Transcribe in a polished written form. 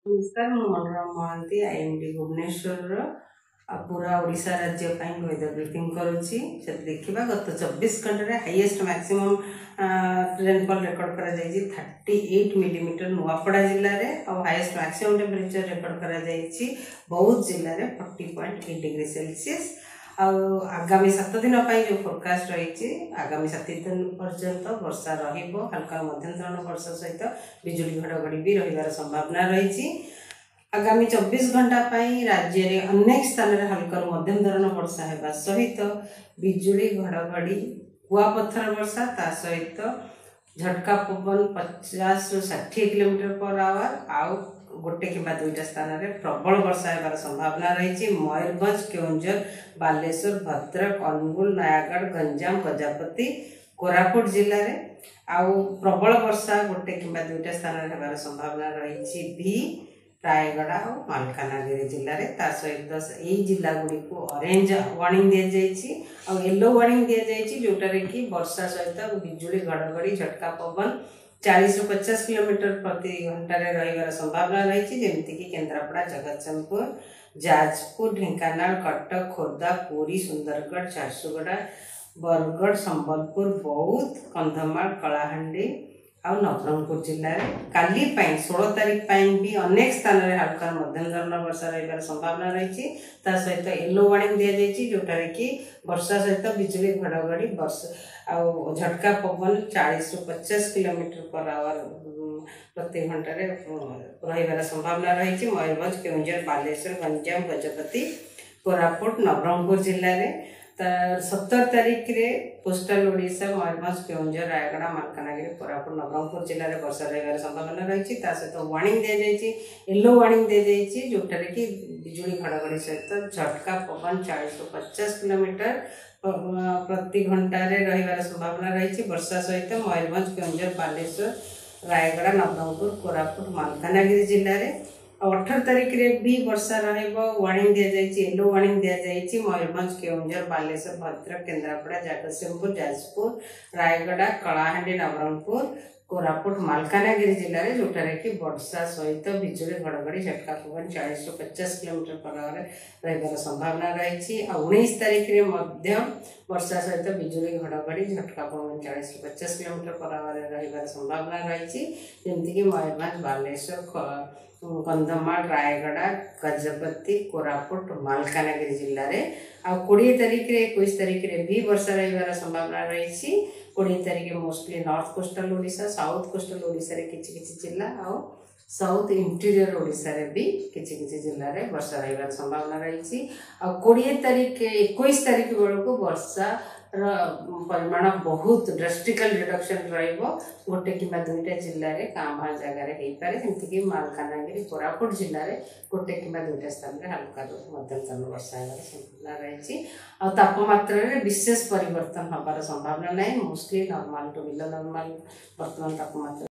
नमस्कार मु मनोरमा महांती आईएमडी भुवनेश्वर पूरा ओडिशा राज्य वेदर ब्रीफिंग करुच्ची से देखा गत 24 घंटे हाईएस्ट मैक्सिमम रेनफॉल रिकॉर्ड करा 38 मिलीमीटर नुआपड़ा जिले में और हाईएस्ट मैक्सिमम टेम्परेचर रिकॉर्ड करा बौद्ध जिले में 40.8 डिग्री सेल्सियस। आगामी 7 दिन जो फोरकास्ट रही आगामी 7 दिन पर्यंत वर्षा हल्का मध्यम धरण वर्षा सहित बिजुली घड़घड़ी भी रही संभावना रही। आगामी 24 घंटा राज्य में अनेक स्थान में हल्का मध्यम धरण वर्षा होगा सहित बिजुली घड़घड़ी कुआपथर वर्षा ता सहित झटका पवन 50 ରୁ 60 किलोमीटर पर आवर आउ गोटे कि दुईटा स्थान में प्रबल वर्षा होगार संभावना रही। मयूरभंज केउंझर बालेश्वर भद्रक अनुगुल नयागढ़ गंजाम गजपति कोरापुट जिले में आउ प्रबल वर्षा गोटे कि दुईटा स्थान में होगार संभावना रही। भी रायगढ़ और मालकानगिरी जिले में सहित यही जिला गुड़ी को ऑरेंज वार्निंग दि जाइए और येलो वार्निंग दि जाइए जोटारे कि वर्षा सहित बिजुली घड़घड़ी झटका पवन 40 ରୁ 50 किलोमीटर प्रति घंटा रही संभावना रही। जमीक केन्द्रापड़ा जगतसिंहपुर जाजपुर ढेंकानाल कटक खोर्धा पुरी सुंदरगढ़ झारसुगुड़ा बरगढ़ संबलपुर बौद्ध कंधमाल कलाहांडी और नवरंगपुर जिले में काली 16 तारीख भी अनेक स्थान में हल्का मध्यम धरण वर्षा रही संभावना रही। सहित येलो वार्निंग दि जाइए जोटारे कि वर्षा सहित बिजुली घड़घड़ी वर्षा और झटका पवन 40 ରୁ 50 किलोमीटर पर आवर प्रति घंटा रही संभावना रही। मयूरभंज केउंझर बालेश्वर गंजाम गजपति कोरापुट नवरंगपुर जिले में 17 तारीख रे कोस्टल ओडिशा मयूरभंज केउंझर रायगढ़ मालकानगिरी कोरापुट नवरंगपुर जिले में वर्षा रही संभावना रही। सहित वार्निंग दि जाइए येलो वार्निंग दि जाइए जोटारे कि बिजुली घड़घड़ी सहित झटका पवन 40 ରୁ 50 किलोमीटर प्रति घंटा रही संभावना रही। वर्षा सहित मयूरभंज केउंझर बालेश्वर रायगढ़ नवरंगपुर कोरापुट मालकानगिरी जिले में 18 तारीख रे भी वर्षा वार्निंग दि जाइए येलो वार्निंग दि जाइए मयूरभंज केउंझर बालेश्वर भद्रक केन्द्रापड़ा जगतसिंहपुर जाजपुर रायगढ़ कलाहांडी नवरंगपुर कोरापुट मालकानगिरी जिले में जोटारे कि वर्षा सहित बिजुली घड़घड़ी झटका पवन 40 ରୁ 50 किलोमीटर पर आवर रही संभावना रही। 19 तारीख रे मध्यम वर्षा सहित बिजुली घड़घड़ी झटका पवन 40 ରୁ 50 किलोमीटर पर आवर रही संभावना रही। जमीक मयूरभंज बालेश्वर कंधमाल रायगढ़ गजपति कोरापुट मालकानगिरी जिले में आ 20 तारीख रे 21 तारीख रे भी वर्षा रही संभावना रही। 20 तारीख mostly north coastal Odisha south coastal Odisha रे किछि जिला और साउथ इंटीरियर ओडिशा रे भी किछि जिले में वर्षा रही संभावना रही। और 20 तारीख 21 तारीख बेलू वर्षा परिमाण बहुत ड्रास्टिकल रिडक्शन रोटे कि दुईटा जिले में काँ जगार हो पाए जमीक मालकानगिरी कोरापुट जिले में गोटे कि दुईटा स्थान में हल्का मध्यम धरण वर्षा होगार संभावना रही। और तापमात्रा विशेष परिवर्तन होबार संभावना ना mostly normal to below normal वर्तमान तापमात्रा